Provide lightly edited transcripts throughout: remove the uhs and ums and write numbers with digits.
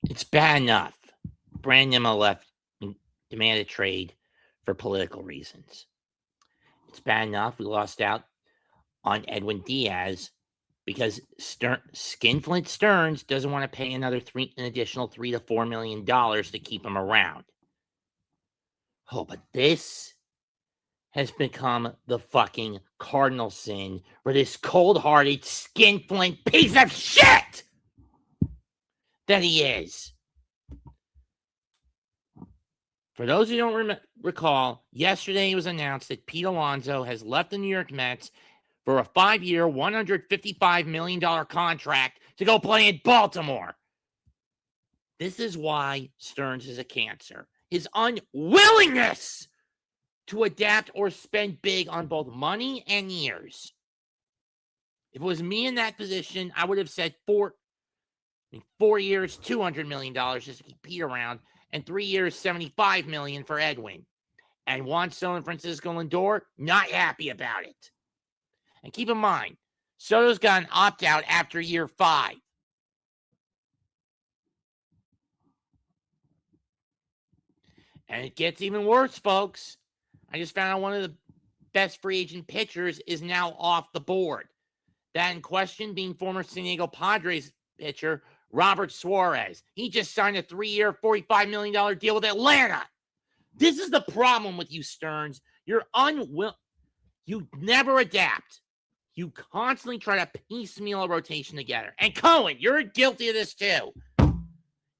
It's bad enough. Brandon Nimmo left and demanded trade for political reasons. It's bad enough we lost out on Edwin Diaz because Skinflint Stearns doesn't want to pay an additional $3 to $4 million to keep him around. Oh, but this has become the fucking cardinal sin for this cold-hearted, skinflint piece of shit that he is. For those who don't recall, yesterday it was announced that Pete Alonso has left the New York Mets for a 5-year, $155 million contract to go play in Baltimore. This is why Stearns is a cancer. His unwillingness to adapt or spend big on both money and years. If it was me in that position, I would have said 4 years, $200 million just to keep Pete around, and 3 years, $75 million for Edwin. And Juan Soto and Francisco Lindor, not happy about it. And keep in mind, Soto's got an opt-out after year 5. And it gets even worse, folks. I just found out one of the best free agent pitchers is now off the board. That in question being former San Diego Padres pitcher Robert Suarez. He just signed a 3-year, $45 million deal with Atlanta. This is the problem with you, Stearns. You're you never adapt. You constantly try to piecemeal a rotation together. And Cohen, you're guilty of this too.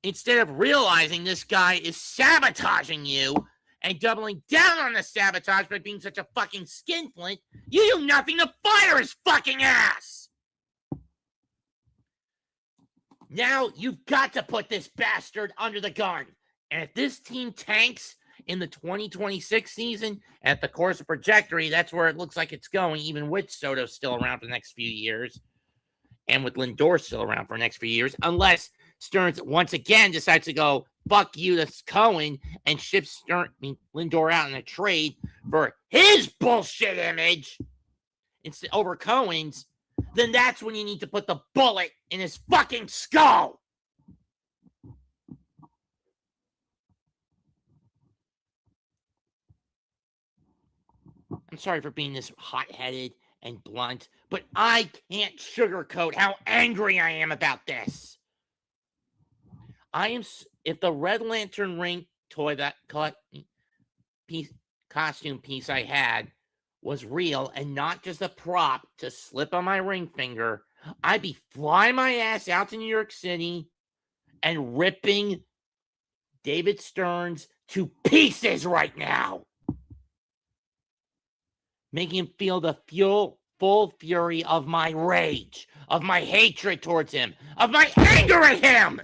Instead of realizing this guy is sabotaging you and doubling down on the sabotage by being such a fucking skinflint, you do nothing to fire his fucking ass. Now you've got to put this bastard under the gun. And if this team tanks in the 2026 season, at the course of trajectory, that's where it looks like it's going, even with Soto still around for the next few years, and with Lindor still around for the next few years, unless Stearns once again decides to go, fuck you to Cohen, and ship Lindor out in a trade for his bullshit image instead over Cohen's, then that's when you need to put the bullet in his fucking skull. I'm sorry for being this hot-headed and blunt, but I can't sugarcoat how angry I am about this. If the Red Lantern ring toy, that costume piece I had, was real and not just a prop to slip on my ring finger, I'd be flying my ass out to New York City and ripping David Stearns to pieces right now, making him feel the full fury of my rage, of my hatred towards him, of my anger at him.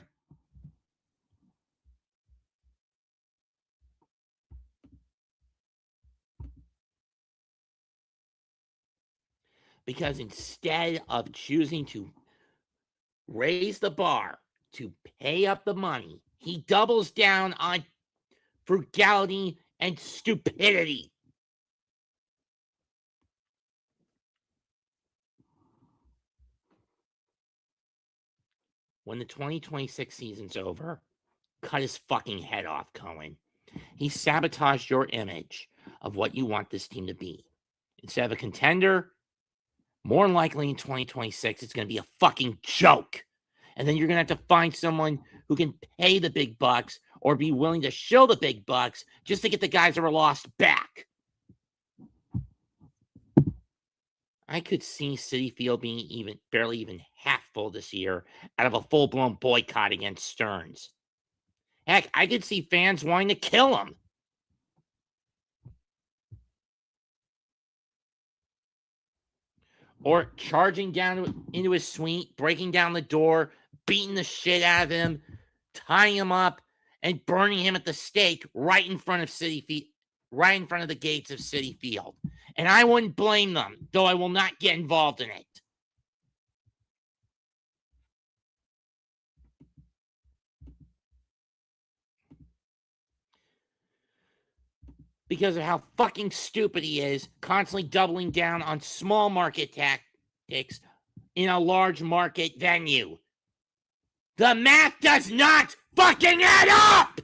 Because instead of choosing to raise the bar, to pay up the money, he doubles down on frugality and stupidity. When the 2026 season's over, cut his fucking head off, Cohen. He sabotaged your image of what you want this team to be. Instead of a contender, more than likely in 2026, it's going to be a fucking joke. And then you're going to have to find someone who can pay the big bucks or be willing to show the big bucks just to get the guys that were lost back. I could see Citi Field being barely even half full this year out of a full-blown boycott against Stearns. Heck, I could see fans wanting to kill him. Or charging down into his suite, breaking down the door, beating the shit out of him, tying him up, and burning him at the stake right in front of the gates of Citi Field. And I wouldn't blame them, though I will not get involved in it. Because of how fucking stupid he is, constantly doubling down on small market tactics in a large market venue. The math does not fucking add up!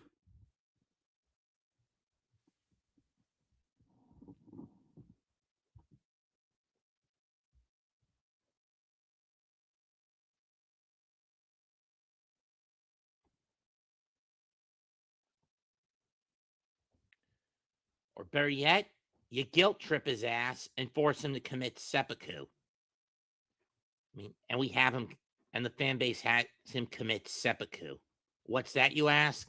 Or better yet, you guilt trip his ass and force him to commit seppuku. I mean, and we have him, and the fan base has him commit seppuku. What's that, you ask?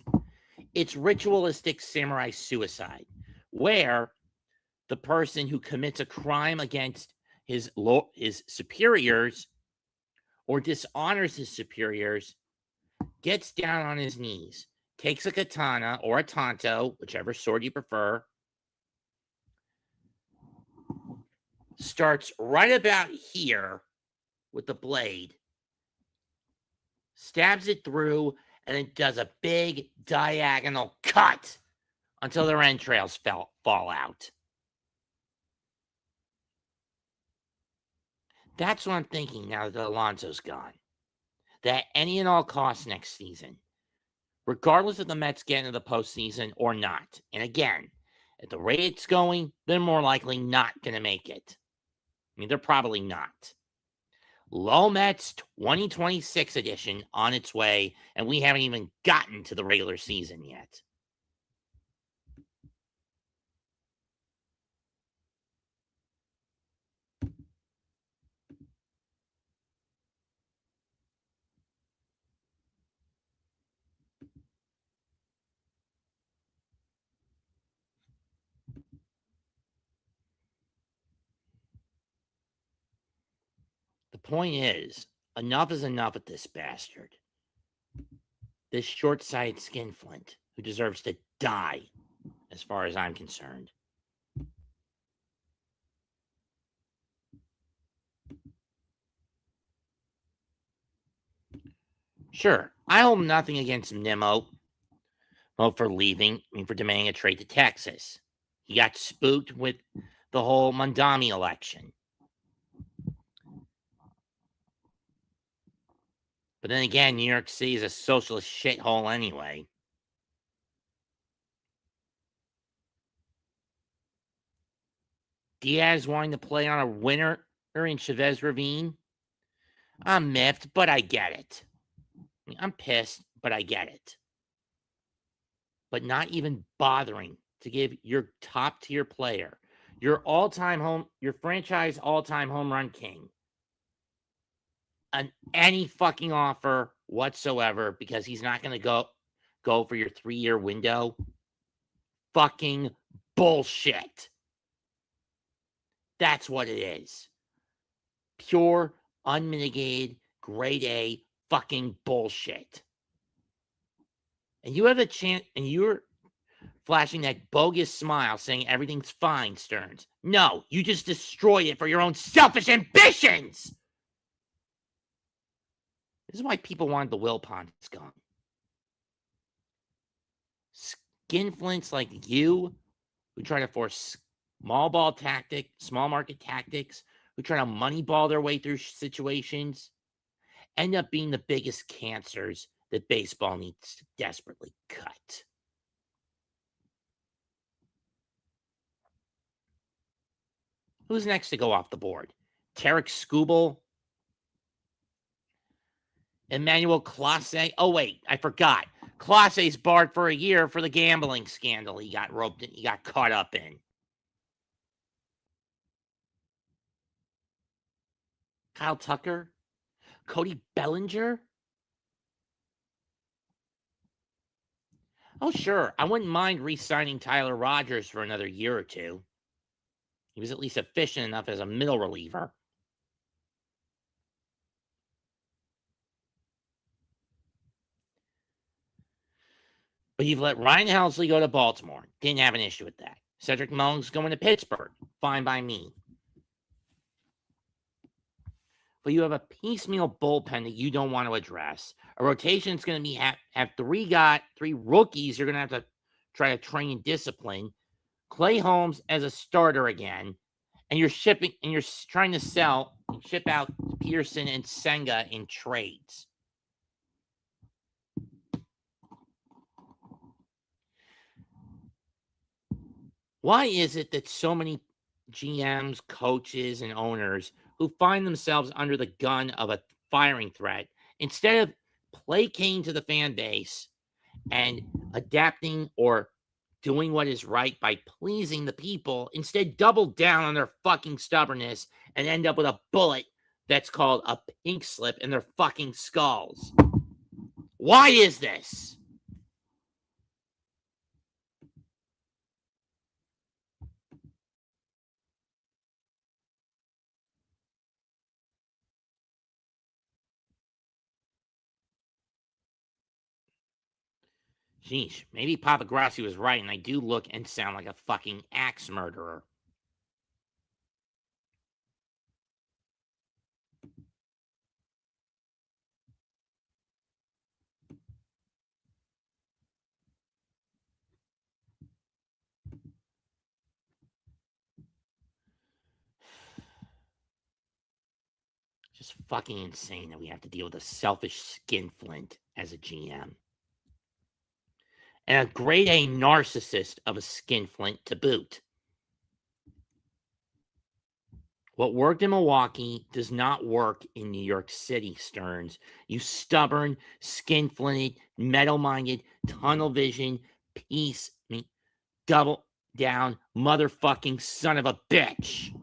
It's ritualistic samurai suicide, where the person who commits a crime against his superiors or dishonors his superiors gets down on his knees, takes a katana or a tanto, whichever sword you prefer, starts right about here with the blade, stabs it through, and it does a big diagonal cut until their entrails fall out. That's what I'm thinking now that Alonso's gone. That any and all costs next season, regardless if the Mets get into the postseason or not. And again, at the rate it's going, they're more likely not going to make it. I mean, they're probably not. Low Mets 2026 edition on its way, and we haven't even gotten to the regular season yet. The point is, enough is enough with this bastard. This short-sighted skinflint who deserves to die, as far as I'm concerned. Sure, I hold nothing against Nimmo for leaving, for demanding a trade to Texas. He got spooked with the whole Mondami election. But then again, New York City is a socialist shithole anyway. Diaz wanting to play on a winner in Chavez Ravine? I'm miffed, but I get it. I'm pissed, but I get it. But not even bothering to give your top tier player, your franchise all-time home run king, any fucking offer whatsoever because he's not going to go for your 3-year window. Fucking bullshit. That's what it is. Pure, unmitigated, grade A fucking bullshit. And you have a chance, and you're flashing that bogus smile saying everything's fine, Stearns. No, you just destroyed it for your own selfish ambitions. This is why people wanted the Wilpons gone. Skinflints like you, who try to force small market tactics, who try to moneyball their way through situations, end up being the biggest cancers that baseball needs to desperately cut. Who's next to go off the board? Tarek Skubal? Emmanuel Clase? Oh, wait, I forgot. Clase's barred for a year for the gambling scandal he got caught up in. Kyle Tucker? Cody Bellinger? Oh, sure. I wouldn't mind re-signing Tyler Rogers for another year or two. He was at least efficient enough as a middle reliever. But you've let Ryan Helsley go to Baltimore. Didn't have an issue with that. Cedric Mullins going to Pittsburgh. Fine by me. But you have a piecemeal bullpen that you don't want to address. A rotation that's going to be have three rookies you're going to have to try to train and discipline. Clay Holmes as a starter again. And you're trying to ship out Pearson and Senga in trades. Why is it that so many GMs, coaches, and owners who find themselves under the gun of a firing threat, instead of placating to the fan base and adapting or doing what is right by pleasing the people, instead double down on their fucking stubbornness and end up with a bullet that's called a pink slip in their fucking skulls? Why is this? Sheesh, maybe Papa Grassi was right and I do look and sound like a fucking axe murderer. Just fucking insane that we have to deal with a selfish skinflint as a GM. And a grade A narcissist of a skinflint to boot. What worked in Milwaukee does not work in New York City, Stearns. You stubborn, skinflinted, metal-minded, tunnel vision, double down, motherfucking son of a bitch.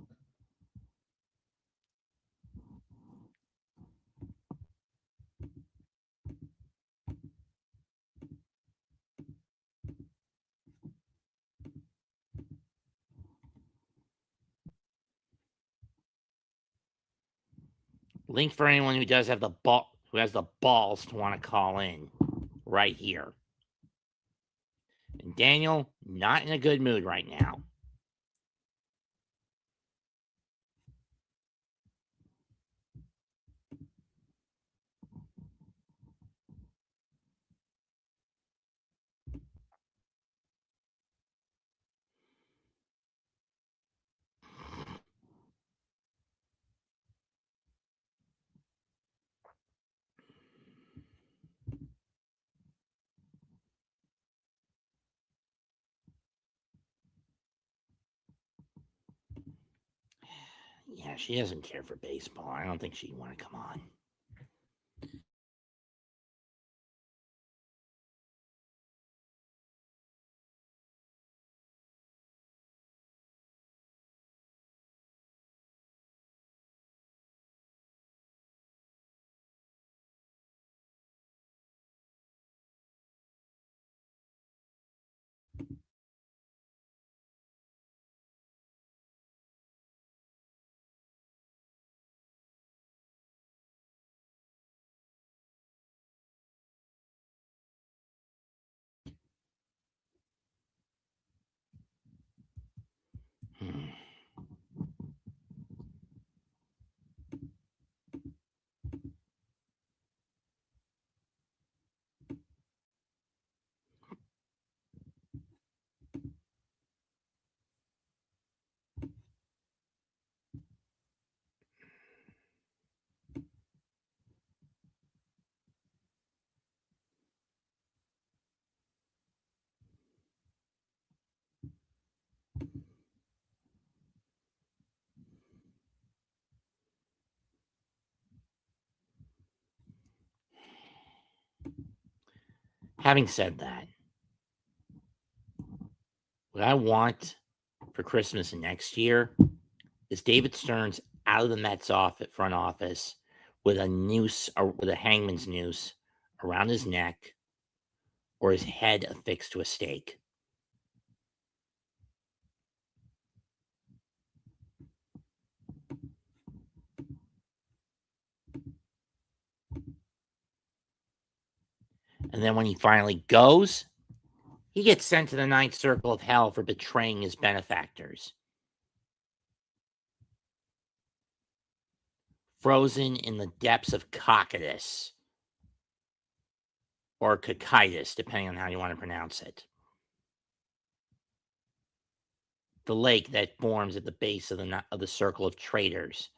Link for anyone who does have the balls to want to call in right here. And Daniel, not in a good mood right now. Yeah, she doesn't care for baseball. I don't think she'd want to come on. Having said that, what I want for Christmas next year is David Stearns out of the Mets front office with a noose or with a hangman's noose around his neck or his head affixed to a stake. And then when he finally goes, he gets sent to the ninth circle of hell for betraying his benefactors. Frozen in the depths of Cocytus or Cocytus, depending on how you want to pronounce it. The lake that forms at the base of the circle of traitors.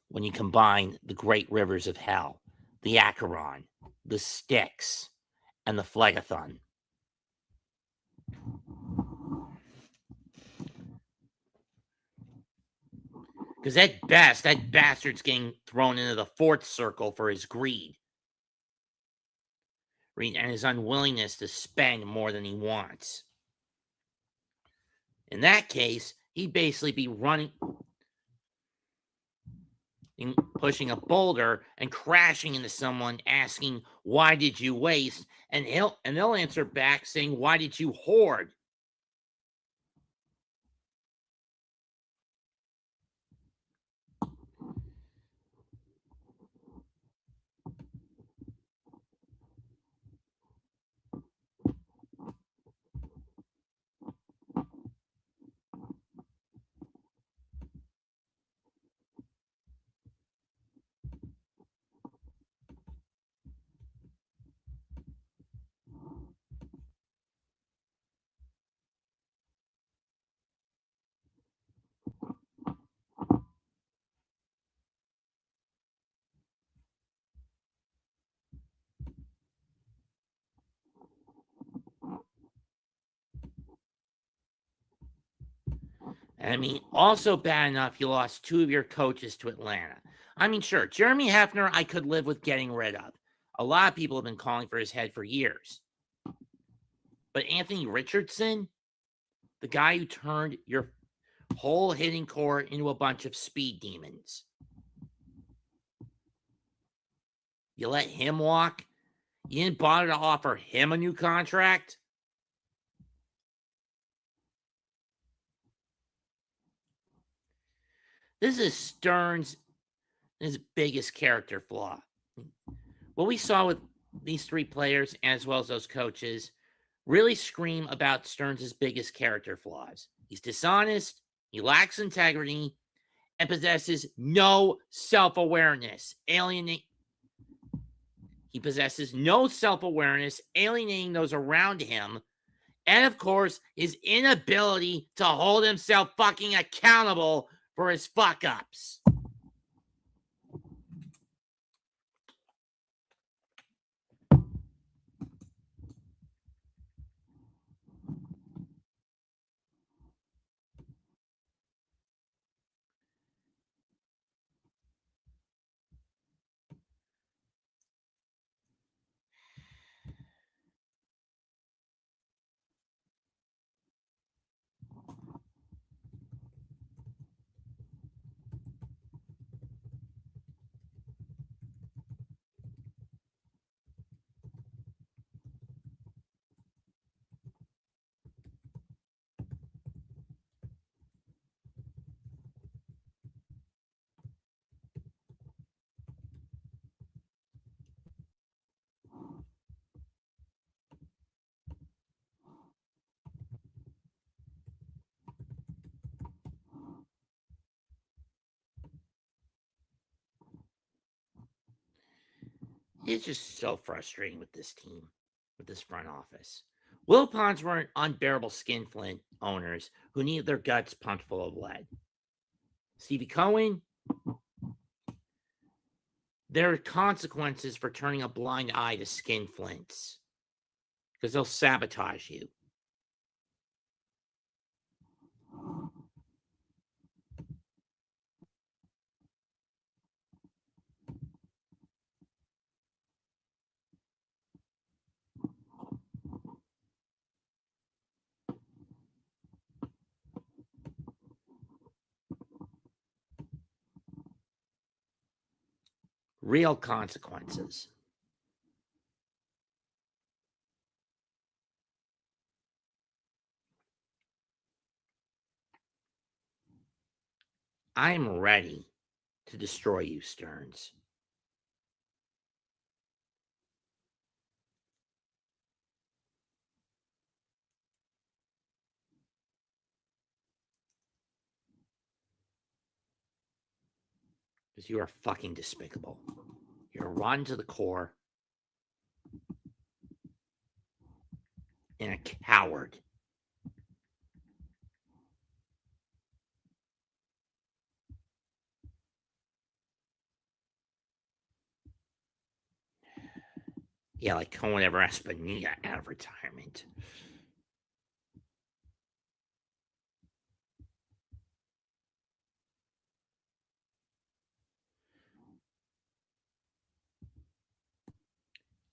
When you combine the great rivers of hell, the Acheron, the Styx, and the Phlegethon. Because at best, that bastard's getting thrown into the fourth circle for his greed and his unwillingness to spend more than he wants. In that case, he'd basically be pushing a boulder and crashing into someone asking, "Why did you waste?" And they'll answer back saying, "Why did you hoard?" I mean, also bad enough you lost 2 of your coaches to Atlanta. I mean, sure, Jeremy Hefner I could live with getting rid of. A lot of people have been calling for his head for years. But Anthony Richardson, the guy who turned your whole hitting core into a bunch of speed demons, you let him walk? You didn't bother to offer him a new contract? This is Stearns' his biggest character flaw. What we saw with these 3 players, as well as those coaches, really scream about Stearns' biggest character flaws. He's dishonest, he lacks integrity, and possesses no self-awareness. He possesses no self-awareness, alienating those around him, and of course, his inability to hold himself fucking accountable for his fuck-ups. It's just so frustrating with this team, with this front office. Wilpons weren't unbearable skinflint owners who needed their guts pumped full of lead. Stevie Cohen, there are consequences for turning a blind eye to skinflints because they'll sabotage you. Real consequences. I'm ready to destroy you, Stearns. Because you are fucking despicable. You're rotten to the core and a coward. Yeah, like Cohen ever asked Bonilla out of retirement.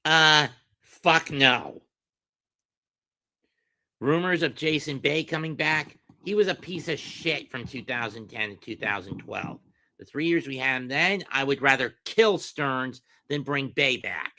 Fuck no. Rumors of Jason Bay coming back. He was a piece of shit from 2010 to 2012. The 3 years we had him then, I would rather kill Stearns than bring Bay back.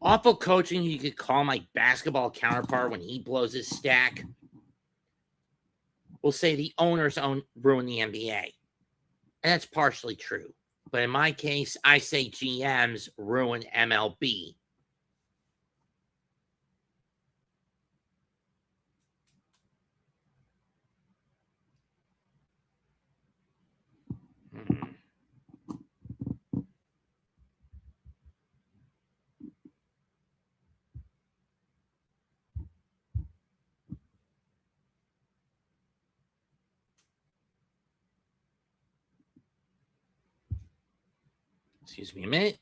Awful coaching you could call my basketball counterpart when he blows his stack. We'll say the owners ruin the NBA. And that's partially true. But in my case, I say GMs ruin MLB. Excuse me a minute.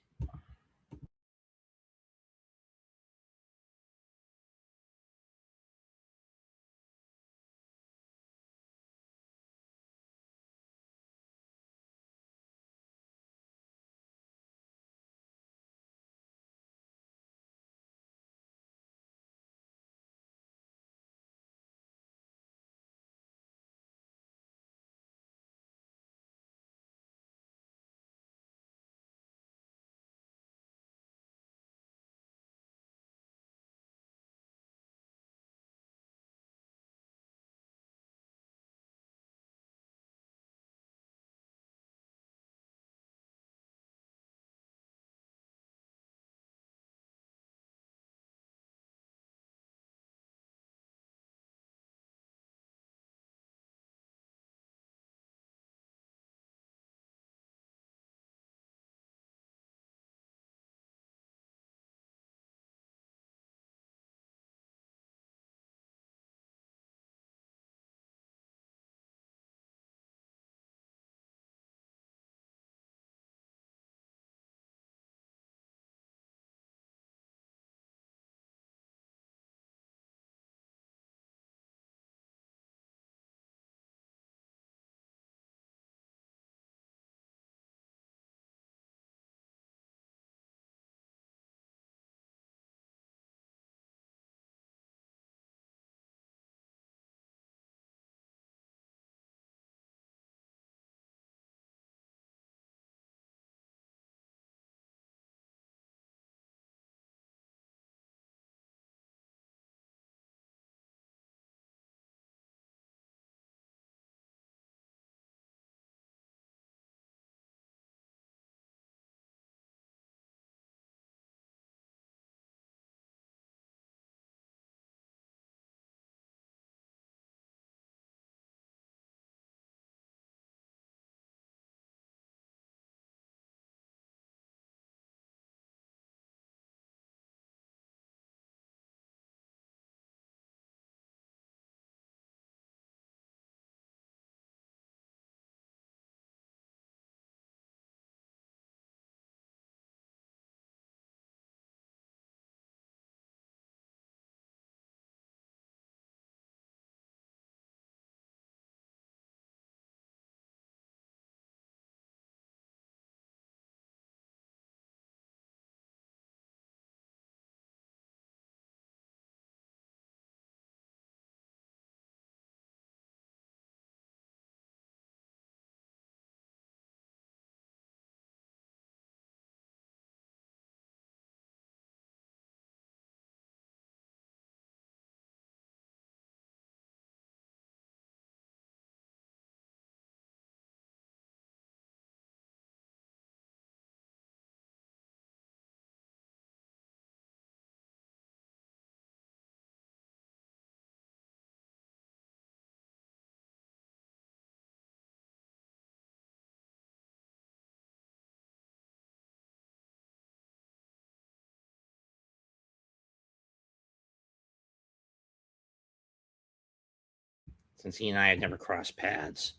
Since he and I have never crossed paths.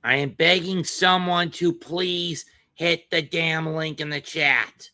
I am begging someone to please hit the damn link in the chat.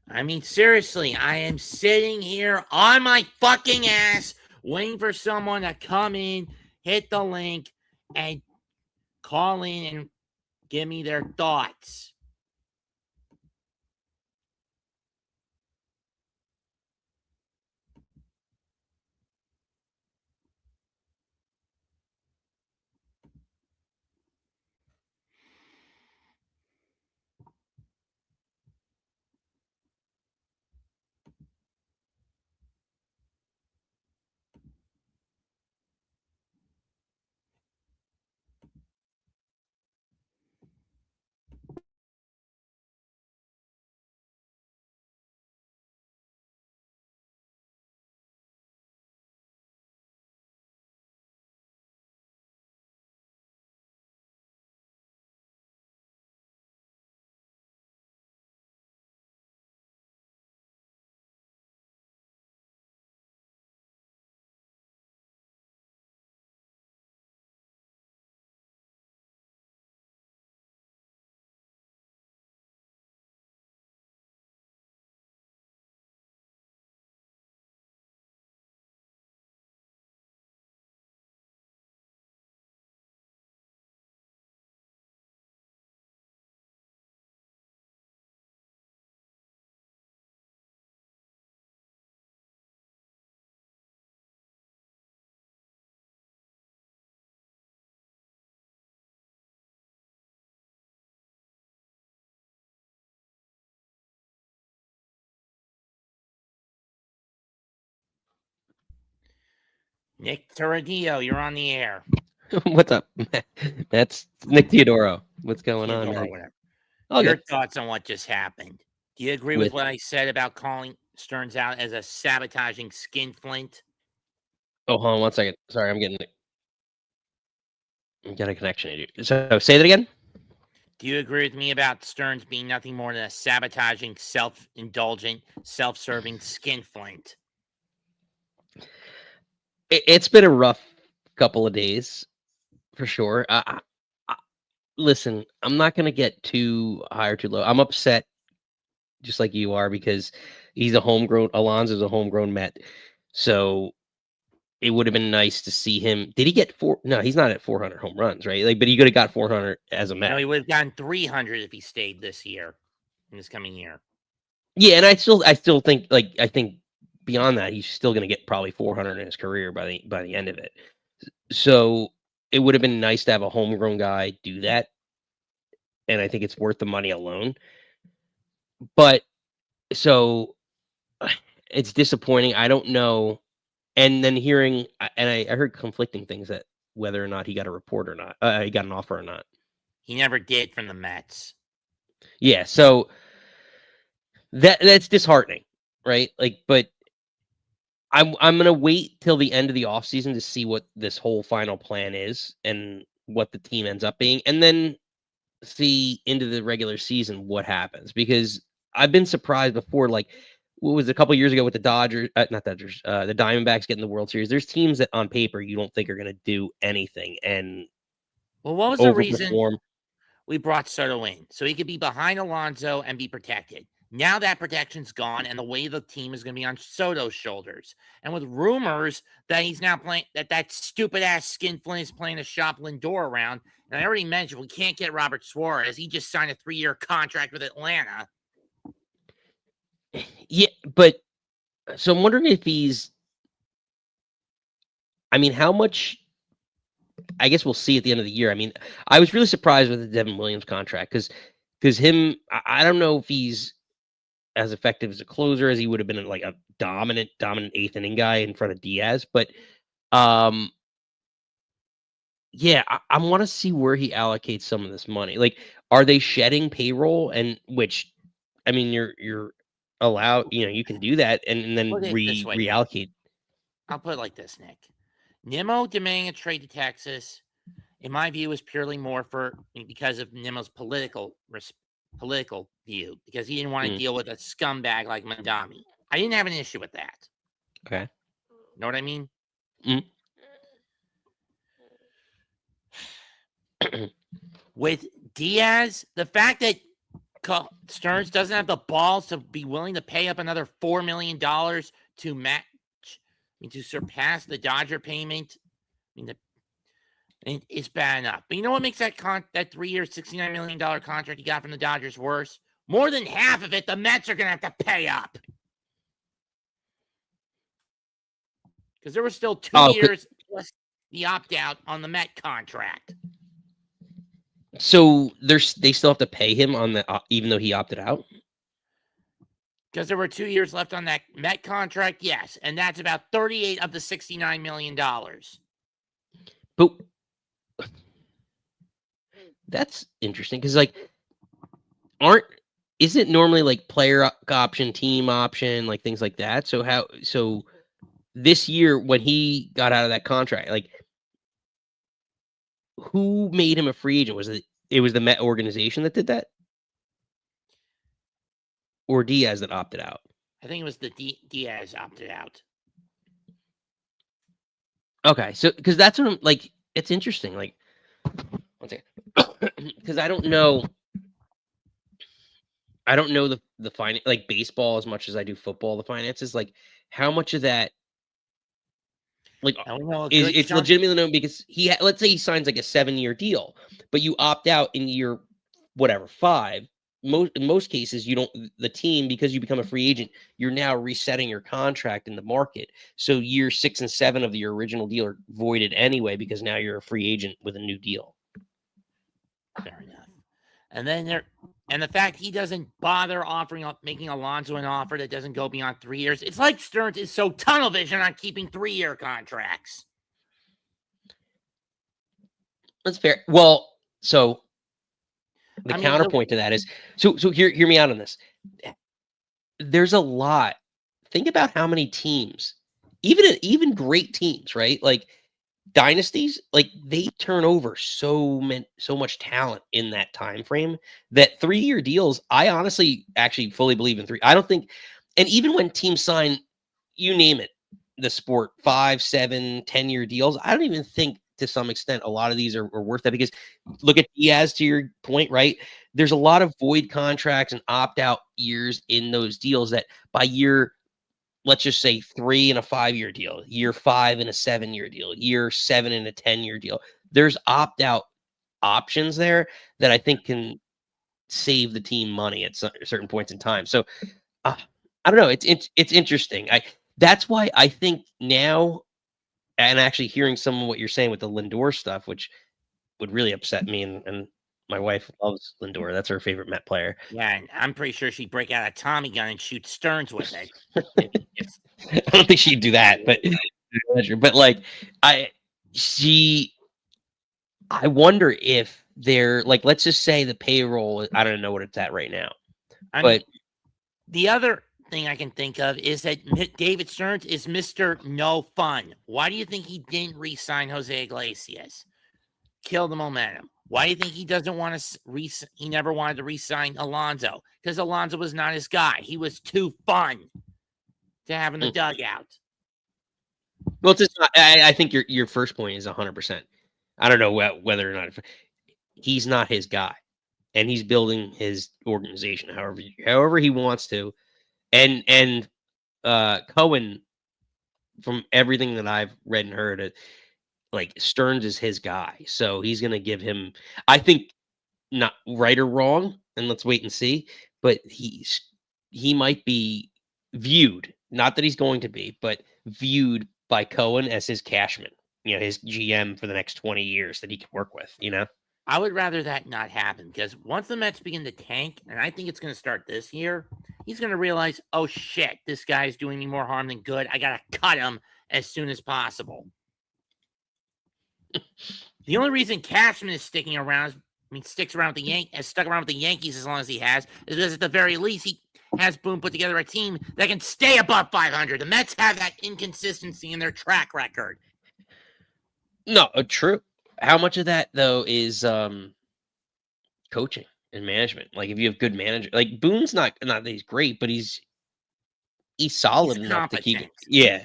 I mean, seriously, I am sitting here on my fucking ass waiting for someone to come in, hit the link, and call in and give me their thoughts. Nick Torradillo, you're on the air. What's up? That's Nick Teodoro. What's going on, Theodore, man? whatever. All Your good. thoughts on what just happened? Do you agree with With what I said about calling Stearns out as a sabotaging skinflint? hold on 1 second. Sorry, I'm getting a connection issue. So say that again. Do you agree with me about Stearns being nothing more than a sabotaging, self-indulgent, self-serving skinflint? It's been a rough couple of days for sure. Listen, I'm not gonna get too high or too low. I'm upset, just like you are, because Alonso's a homegrown Met. So it would have been nice to see him. Did he get four? No, he's not at 400 home runs, right? Like, but he could have got 400 as a No, Met. he would have gotten 300 if he stayed this year, in this coming year. Yeah, and I still think I think beyond that he's still going to get probably 400 in his career by the end of it. So it would have been nice to have a homegrown guy do that, and I think it's worth the money alone. But so it's disappointing. I don't know. And then I heard conflicting things that whether or not he got a report or not, he got an offer or not. He never did from the Mets. Yeah, so that's disheartening, right? Like, but I'm gonna wait till the end of the offseason to see what this whole final plan is and what the team ends up being, and then see into the regular season what happens. Because I've been surprised before, like what was it, a couple years ago with the Dodgers, not Dodgers, the Diamondbacks getting the World Series. There's teams that on paper you don't think are gonna do anything and Well, what was the reason overperform. we brought Soto in? So he could be behind Alonso and be protected. Now that protection's gone, and the weight of the team is going to be on Soto's shoulders. And with rumors that he's now playing, that stupid ass skinflint is playing a shop Lindor around. And I already mentioned we can't get Robert Suarez. He just signed a 3-year contract with Atlanta. Yeah, but so I'm wondering if he's. I mean, how much? I guess we'll see at the end of the year. I mean, I was really surprised with the Devin Williams contract because him. I don't know if he's as effective as a closer as he would have been like a dominant eighth inning guy in front of Diaz. But um, yeah, I want to see where he allocates some of this money. Like, are they shedding payroll? And which, I mean, you're allowed. You can do that and then Put it this way, Nick. reallocate. I'll put it like this, Nick. Nimmo demanding a trade to Texas, in my view, is purely more because of Nimmo's political view, because he didn't want to Mm, deal with a scumbag like Mandami. I didn't have an issue with that. okay. Know what I mean? Mm. With Diaz, the fact that Stearns doesn't have the balls to be willing to pay up another $4 million to match, to surpass the Dodger payment. It's bad enough. But you know what makes that 3-year, $69 million contract he got from the Dodgers worse? More than half of it, the Mets are going to have to pay up. Because there were still 2 years plus the opt-out on the Met contract. So they still have to pay him on the even though he opted out? Because there were 2 years left on that Met contract, yes. And that's about 38 of the $69 million. But that's interesting because, like, isn't it normally like player option, team option, like things like that? So this year when he got out of that contract, like, who made him a free agent? Was it was the Met organization that did that, or Diaz that opted out? I think it was the Diaz opted out. Okay, so because that's what I'm like. It's interesting. Like, one second, because I don't know the finance, like baseball, as much as I do football. The finances, like, how much of that, like, it's legitimately known because let's say he signs like a 7-year deal, but you opt out in year whatever 5. In most cases, you don't. The team, because you become a free agent, you're now resetting your contract in the market. So year 6 and 7 of your original deal are voided anyway because now you're a free agent with a new deal. Fair enough. And then the fact he doesn't bother making Alonso an offer that doesn't go beyond 3 years. It's like Stearns is so tunnel vision on keeping 3-year contracts. That's fair. Well, so the counterpoint to that is, so hear me out on this. There's a lot. Think about how many teams, even great teams, right? Like dynasties, like they turn over so much talent in that time frame that 3-year deals, I honestly actually fully believe in 3. I don't think, and even when teams sign, you name it, the sport, 5, 7, 10-year deals, I don't even think to some extent a lot of these are worth that, because look at Diaz, to your point, right? There's a lot of void contracts and opt-out years in those deals that by year, let's just say 3 in a 5-year deal, year 5 in a 7-year deal, year 7 in a 10-year deal. There's opt-out options there that I think can save the team money at certain points in time. So I don't know. It's interesting. That's why I think now, and actually hearing some of what you're saying with the Lindor stuff, which would really upset me, and my wife loves Lindor. That's her favorite Met player. Yeah, and I'm pretty sure she'd break out a Tommy gun and shoot Stearns with it. I don't think she'd do that, but like I wonder if they're like, let's just say the payroll, I don't know what it's at right now. But the other thing I can think of is that David Stearns is Mr. No Fun. Why do you think he didn't re-sign Jose Iglesias? Kill the momentum. Why do you think he doesn't want to he never wanted to re-sign Alonso? Because Alonso was not his guy. He was too fun to have in the dugout. Well, it's just not, I think your first point is 100%. I don't know whether or not he's not his guy, and he's building his organization however he wants to. And Cohen, from everything that I've read and heard, like Stearns is his guy, so he's going to give him, I think, not right or wrong, and let's wait and see, but he might be viewed, not that he's going to be, but viewed by Cohen as his cashman, his GM for the next 20 years that he can work with, I would rather that not happen, because once the Mets begin to tank, and I think it's going to start this year, he's going to realize, oh shit, this guy's doing me more harm than good. I got to cut him as soon as possible. The only reason Cashman is sticking around, sticks around with has stuck around with the Yankees as long as he has, is because at the very least he has Boone put together a team that can stay above 500. The Mets have that inconsistency in their track record. No, true. How much of that though is coaching and management? Like, if you have good manager, like Boone's not that he's great, but he's solid enough to keep it. Yeah.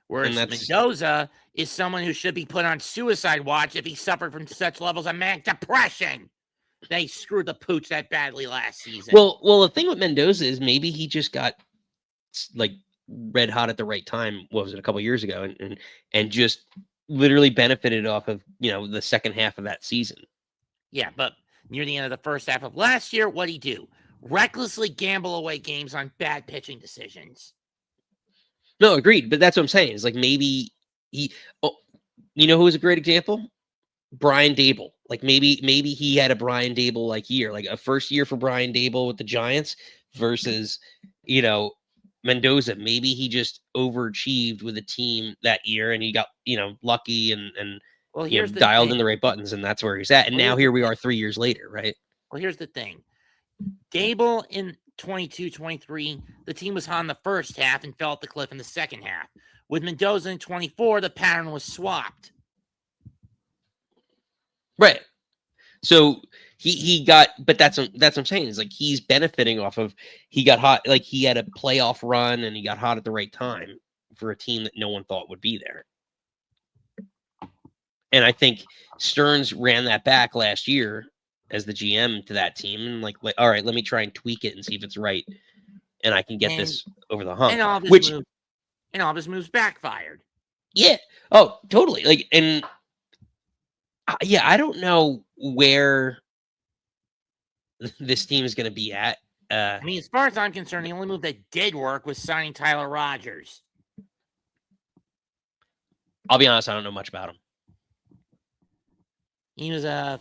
Whereas Mendoza is someone who should be put on suicide watch if he suffered from such levels of manic depression. they screwed the pooch that badly last season. Well, the thing with Mendoza is maybe he just got like red hot at the right time. What was it, a couple years ago, and just literally benefited off of the second half of that season. Yeah, but near the end of the first half of last year, what'd he do? Recklessly gamble away games on bad pitching decisions. No, agreed. But that's what I'm saying. Is like maybe he. Oh, who was a great example? Brian Dable. Like maybe he had a Brian Dable like year, like a first year for Brian Dable with the Giants versus Mendoza. Maybe he just overachieved with a team that year, and he got lucky and well, here's the dialed thing. in the right buttons, and that's where he's at. And now here we are 3 years later, right? Well, here's the thing. Dable in 22-23, the team was hot in the first half and fell off the cliff in the second half. With Mendoza in 24, the pattern was swapped. Right. So he got, but that's what I'm saying. Is like he's benefiting off of he got hot, like he had a playoff run and he got hot at the right time for a team that no one thought would be there. And I think Stearns ran that back last year as the GM to that team, and like all right, let me try and tweak it and see if it's right, and I can get this over the hump. And all of his moves backfired. Yeah. Oh, totally. Like, and yeah, I don't know where this team is going to be at. I mean, as far as I'm concerned, the only move that did work was signing Tyler Rogers. I'll be honest, I don't know much about him. He's a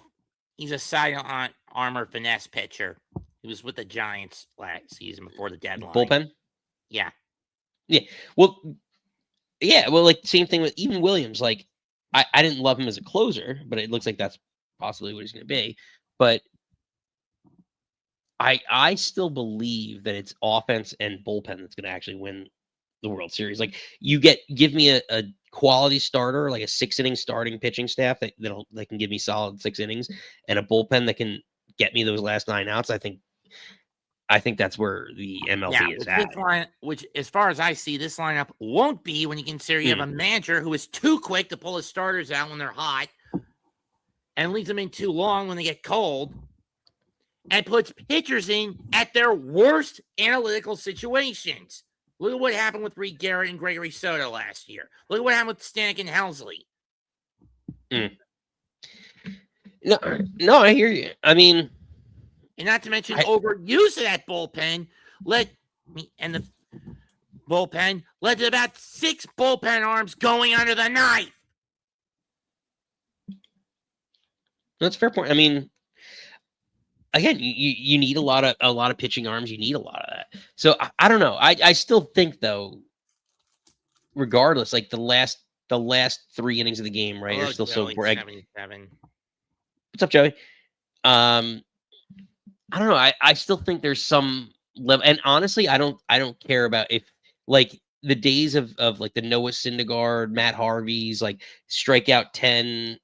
side armor finesse pitcher. He was with the Giants last season before the deadline. Bullpen? Yeah. Yeah. Well, like same thing with even Williams. Like I didn't love him as a closer, but it looks like that's possibly what he's going to be. But I still believe that it's offense and bullpen that's going to actually win the World Series. Like give me a quality starter, like a 6-inning starting pitching staff that can give me solid 6 innings, and a bullpen that can get me those last 9 outs. I think that's where the MLB is at. Which, as far as I see, this lineup won't be when you consider you have a manager who is too quick to pull his starters out when they're hot and leaves them in too long when they get cold, and puts pitchers in at their worst analytical situations. Look at what happened with Reed Garrett and Gregory Soto last year. Look at what happened with Stanek and Helsley. No, I hear you. I mean, and not to mention overuse of that bullpen the bullpen led to about 6 bullpen arms going under the knife. That's a fair point. I mean, again, you need a lot of pitching arms. You need a lot of that. So I don't know. I still think though, regardless, like the last 3 innings of the game, right, are still Joey, so. 77. What's up, Joey? I don't know. I still think there's some level, and honestly, I don't care about if like the days of like the Noah Syndergaard, Matt Harvey's like strikeout 10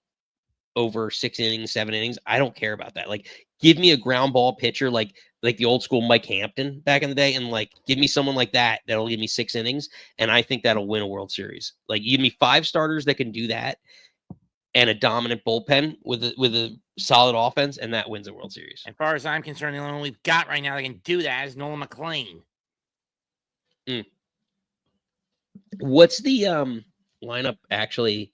over 6 innings, 7 innings. I don't care about that. Like, give me a ground ball pitcher like the old school Mike Hampton back in the day, and like give me someone like that'll give me 6 innings, and I think that'll win a World Series. Like, give me 5 starters that can do that, and a dominant bullpen with a solid offense, and that wins a World Series. As far as I'm concerned, the only one we've got right now that can do that is Nolan McLean. What's the lineup actually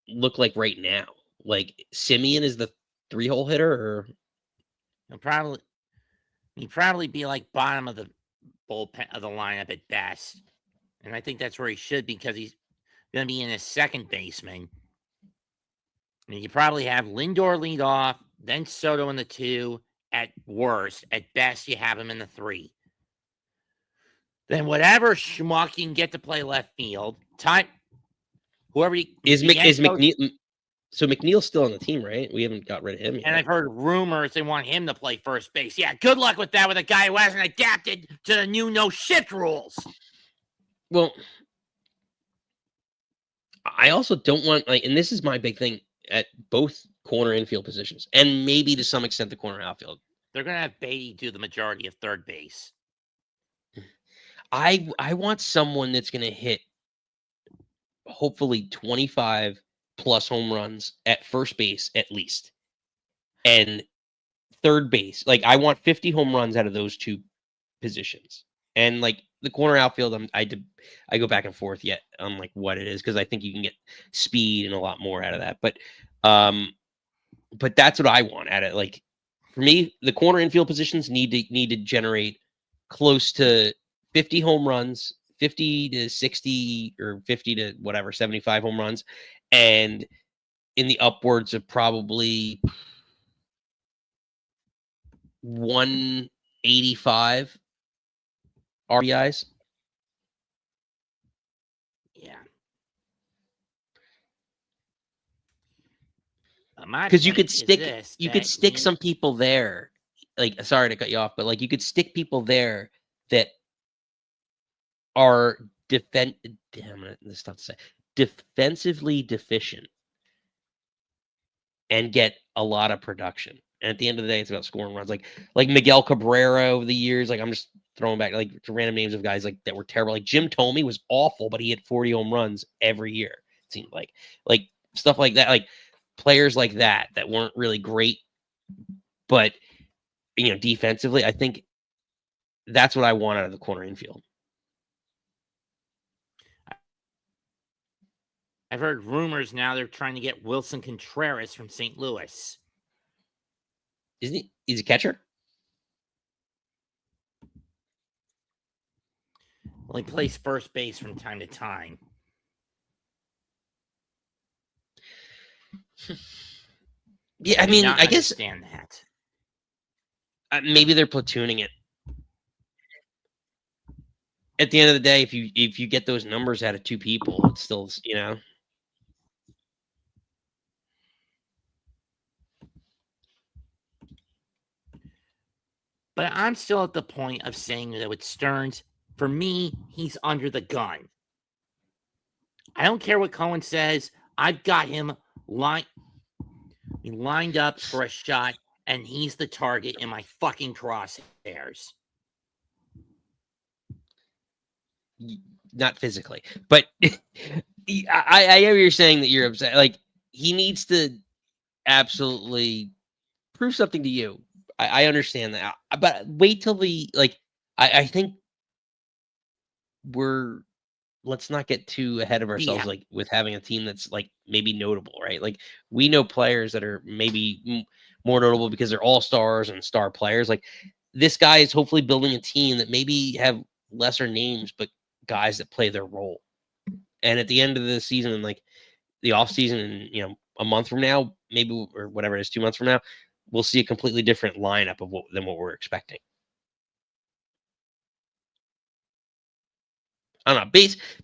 look like right now? Like, Simeon is the 3-hole hitter, or he'd probably be like bottom of the bullpen of the lineup at best, and I think that's where he should be because he's going to be in his second baseman. I mean, you probably have Lindor lead off, then Soto in the 2 at worst. At best, you have him in the 3. Then whatever schmuck you can get to play left field, whoever is McNeil. So McNeil's still on the team, right? We haven't got rid of him yet. And I've heard rumors they want him to play first base. Yeah, good luck with that with a guy who hasn't adapted to the new no-shift rules. Well, I also don't want, and this is my big thing at both corner infield positions, and maybe to some extent the corner outfield. They're going to have Beatty do the majority of third base. I want someone that's going to hit hopefully 25 plus home runs at first base at least. And third base, like I want 50 home runs out of those two positions. And like the corner outfield, I go back and forth yet on like what it is, because I think you can get speed and a lot more out of that. But that's what I want at it. Like for me, the corner infield positions need to generate close to 50 home runs, 50 to 60 or 50 to whatever, 75 home runs, and in the upwards of probably 185 RBIs. Yeah. Because you could stick some people there. Like, sorry to cut you off, but like you could stick people there that are defensively deficient and get a lot of production. And at the end of the day, it's about scoring runs. Like Miguel Cabrera over the years. Like I'm just throwing back like random names of guys like that were terrible. Like Jim Thome was awful, but he hit 40 home runs every year. It seemed like stuff like that. Like players like that weren't really great, but defensively, I think that's what I want out of the corner infield. I've heard rumors now they're trying to get Wilson Contreras from St. Louis. Isn't he? He's a catcher? Well, he plays first base from time to time. Yeah, I mean, I guess understand that. Maybe they're platooning it. At the end of the day, if you get those numbers out of two people, it's still, But I'm still at the point of saying that with Stearns, for me, he's under the gun. I don't care what Cohen says. I've got him lined up for a shot, and he's the target in my fucking crosshairs. Not physically, but I hear you're saying that you're upset. Like he needs to absolutely prove something to you. I understand that, but wait till I think let's not get too ahead of ourselves, like with having a team that's like maybe notable, right? Like we know players that are maybe more notable because they're all stars and star players. Like this guy is hopefully building a team that maybe have lesser names, but guys that play their role. And at the end of the season and like the off season and, a month from now, maybe, or whatever it is, 2 months from now, we'll see a completely different lineup than what we're expecting. I don't know.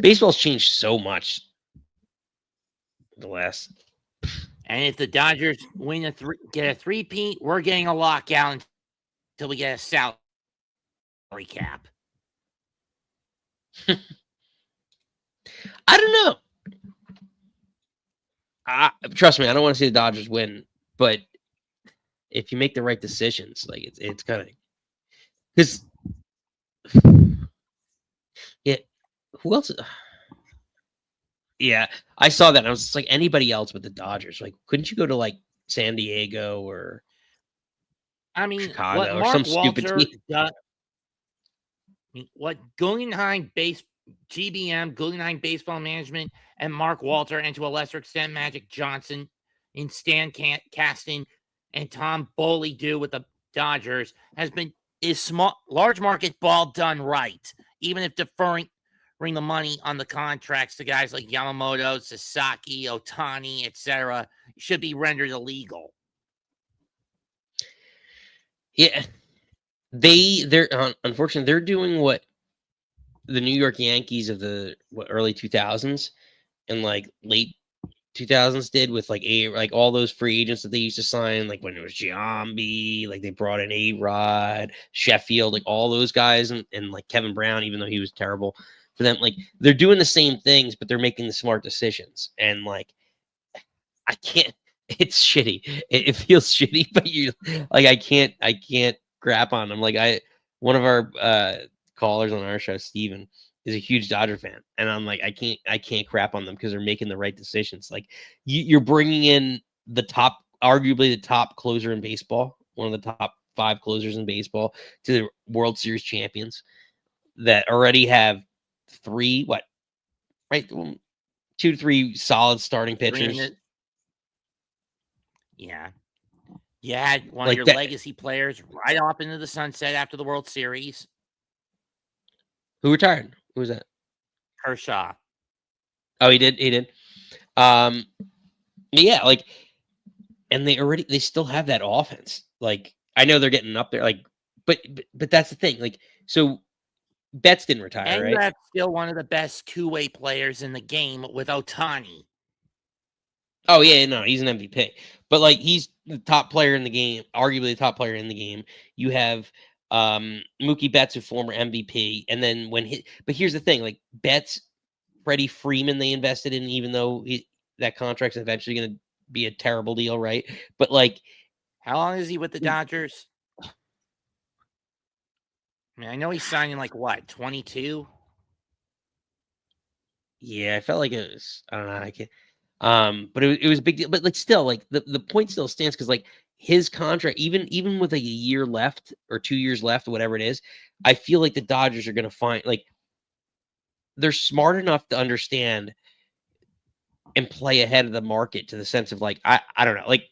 Baseball's changed so much the last. And if the Dodgers get a three-peat, we're getting a lockout until we get a salary cap. I don't know. Trust me, I don't want to see the Dodgers win, but if you make the right decisions, like it's kind of because who else? Yeah, I saw that. And I was just like anybody else but the Dodgers. Like, couldn't you go to like San Diego or Chicago or some stupid team? What Guggenheim Guggenheim Baseball Management, and Mark Walter, and to a lesser extent Magic Johnson and Stan Kasten and Tom Boley do with the Dodgers is small, large market ball done right, even if deferring the money on the contracts to guys like Yamamoto, Sasaki, Otani, etc. should be rendered illegal. Yeah, they're unfortunately they're doing what the New York Yankees of the early 2000s and like late 2000s did with like all those free agents that they used to sign, like when it was Giambi, like they brought in A-Rod, Sheffield, like all those guys, and like Kevin Brown, even though he was terrible for them. Like they're doing the same things, but they're making the smart decisions. And like I can't. It's shitty. It feels shitty, but you like I can't crap on them. Like one of our callers on our show, Steven, is a huge Dodger fan, and I'm like, I can't crap on them because they're making the right decisions. Like you're bringing in the top arguably the top closer in baseball, one of the top 5 closers in baseball, to the World Series champions that already have 3, right? 2 to 3 solid starting pitchers. Yeah. You had one of Like your that. legacy players right off into the sunset after the World Series. Who retired? Who was that? Kershaw. Oh, he did. He did. Yeah, like, and they still have that offense. Like, I know they're getting up there, like, but that's the thing. Like, so Betts didn't retire, And you right? have still one of the best two-way players in the game with Ohtani. Oh yeah, no, he's an MVP. But like, he's the top player in the game, arguably the top player in the game. You have Mookie Betts, a former MVP, and then but here's the thing: like Betts, Freddie Freeman, they invested in, even though that contract's eventually going to be a terrible deal, right? But like, how long is he with the Dodgers? I mean, I know he's signing like what, 22? Yeah, I felt like it was. I don't know. I can't. But it was a big deal. But like, still, like the point still stands because like his contract, even with like a year left or 2 years left, or whatever it is, I feel like the Dodgers are going to find like they're smart enough to understand and play ahead of the market to the sense of like I don't know, like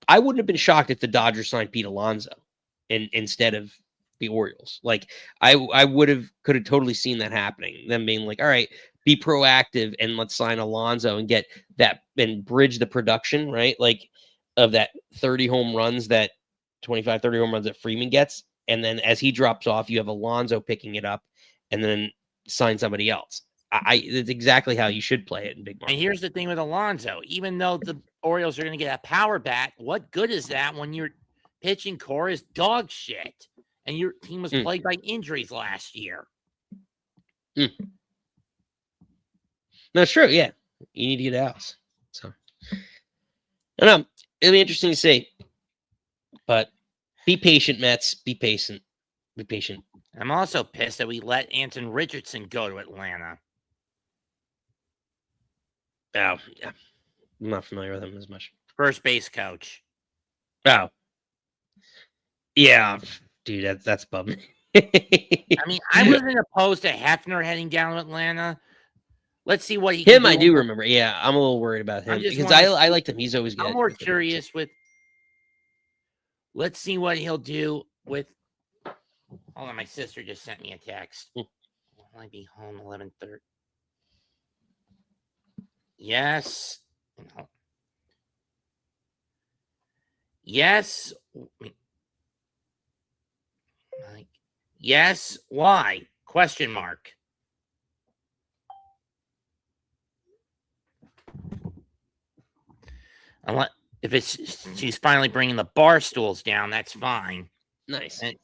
I wouldn't have been shocked if the Dodgers signed Pete Alonso instead of the Orioles. Like I could have totally seen that happening. Them being like, all right, be proactive and let's sign Alonso and get that and bridge the production, right? Like of that 30 home runs that 25, 30 home runs that Freeman gets. And then as he drops off, you have Alonso picking it up and then sign somebody else. It's exactly how you should play it in big markets. And here's the thing with Alonso. Even though the Orioles are going to get a power bat, what good is that when your pitching core is dog shit and your team was plagued by injuries last year? No, it's true. Yeah, you need to get out. So I don't know. It'll be interesting to see. But be patient, Mets. Be patient. Be patient. I'm also pissed that we let Anton Richardson go to Atlanta. Oh, yeah. I'm not familiar with him as much. First base coach. Oh. Yeah, dude, that's bumming. I mean, I wasn't opposed to Hefner heading down to Atlanta. Let's see what he him. can do. I do remember. Yeah, I'm a little worried about him because I liked him. He's always good. I'm more curious with. Let's see what he'll do with. Hold on, my sister just sent me a text. Will I be home 11:30? Yes. No. Yes. Yes. Why? Question mark. If she's finally bringing the bar stools down, that's fine. Nice. And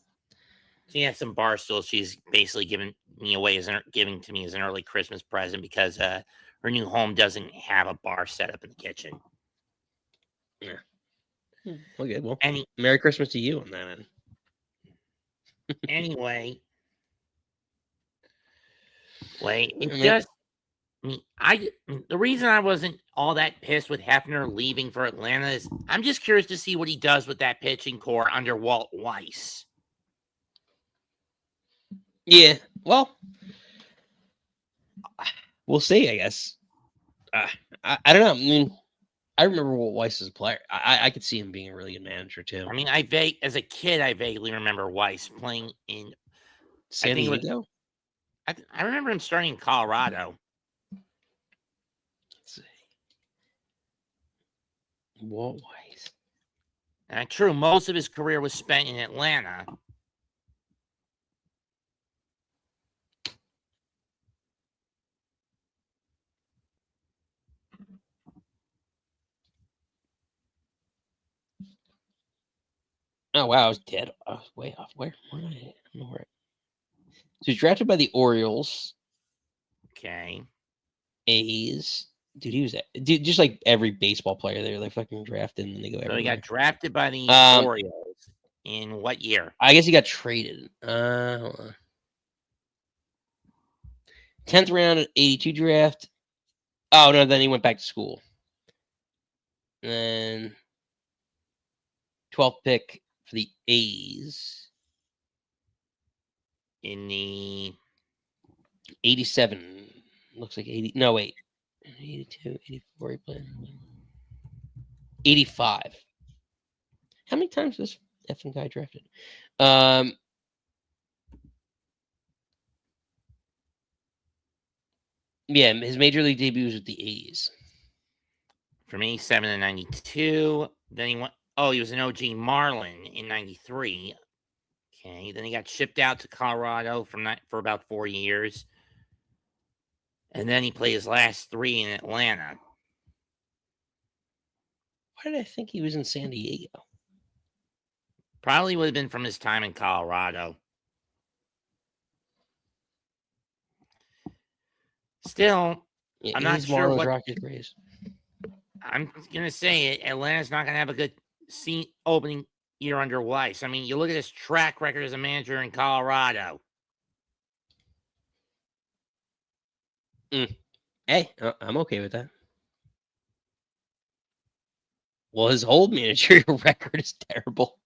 she has some bar stools. She's basically giving to me as an early Christmas present because her new home doesn't have a bar set up in the kitchen. Yeah. Well, good. Well, Merry Christmas to you on that end. Anyway, the reason I wasn't all that pissed with Hefner leaving for Atlanta is I'm just curious to see what he does with that pitching core under Walt Weiss. Yeah, well, we'll see, I guess. I don't know. I mean, I remember Walt Weiss as a player. I could see him being a really good manager too. I mean, as a kid, I vaguely remember Weiss playing in San Diego. I remember him starting in Colorado. Let's see. Walt Weiss. And true, most of his career was spent in Atlanta. Oh wow, I was dead. I was way off. Where? I don't know where. So he's drafted by the Orioles. Okay. A's. Dude, he was just like every baseball player. They're like fucking drafted and they go everywhere. So he got drafted by the Orioles in what year? I guess he got traded. Hold on. 10th round at 82 draft. Oh no, then he went back to school. And 12th pick for the A's. In the 87. Looks like 80. No, wait. 82, 84. He played. 85. How many times was effing guy drafted? Yeah, his major league debut was with the A's. From 87 to 92. Then he went. Oh, he was an OG Marlin in 93. Okay. Then he got shipped out to Colorado for about 4 years. And then he played his last 3 in Atlanta. Why did I think he was in San Diego? Probably would have been from his time in Colorado. Still, Yeah, I'm not A's, sure Marlins, what. Rockies, Rays. I'm gonna say it. Atlanta's not gonna have a good opening year under Weiss. I mean, you look at his track record as a manager in Colorado. Hey, I'm okay with that. Well, his old managerial record is terrible.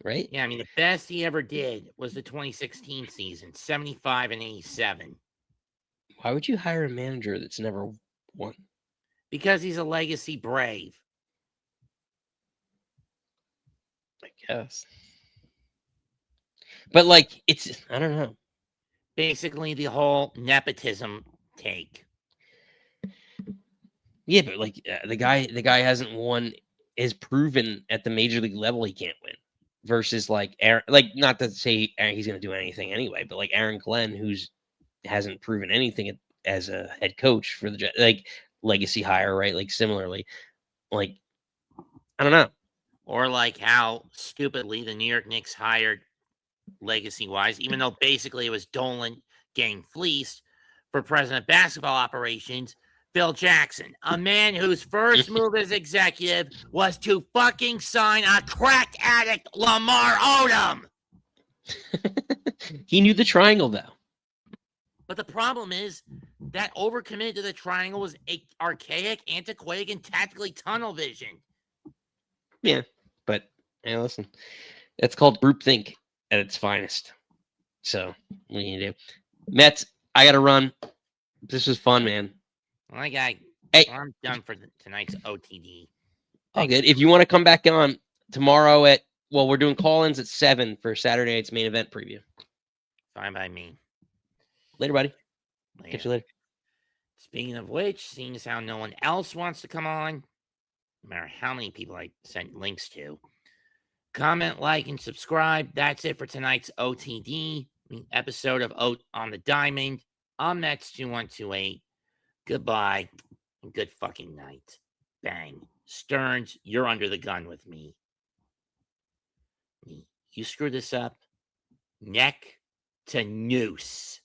Right? Yeah, I mean, the best he ever did was the 2016 season, 75 and 87. Why would you hire a manager that's never won? Because he's a legacy Brave. I guess. But like, I don't know. Basically, the whole nepotism take. Yeah, but like the guy hasn't won, is proven at the major league level he can't win. Versus like Aaron, like not to say he's going to do anything anyway, but like Aaron Glenn, who's hasn't proven anything as a head coach for the like legacy hire, right? Like similarly, like I don't know. Or like how stupidly the New York Knicks hired legacy-wise, even though basically it was Dolan getting fleeced for president of basketball operations, Phil Jackson, a man whose first move as executive was to fucking sign a crack addict Lamar Odom. He knew the triangle though. But the problem is that overcommitted to the triangle was archaic, antiquated, and tactically tunnel vision. Yeah, but hey, listen, it's called groupthink at its finest. So what are you gonna do? Mets, I gotta run. This was fun, man. Well, I'm done for tonight's OTD. Oh, good. If you want to come back on tomorrow we're doing call-ins at 7 for Saturday night's main event preview. Fine by me. Later, buddy. Later. Catch you later. Speaking of which, seeing as how no one else wants to come on, no matter how many people I sent links to, comment, like, and subscribe. That's it for tonight's OTD episode of On the Diamond. I'm Mets2128. Goodbye and good fucking night. Bang. Stearns, you're under the gun with me. You screw this up, neck to noose.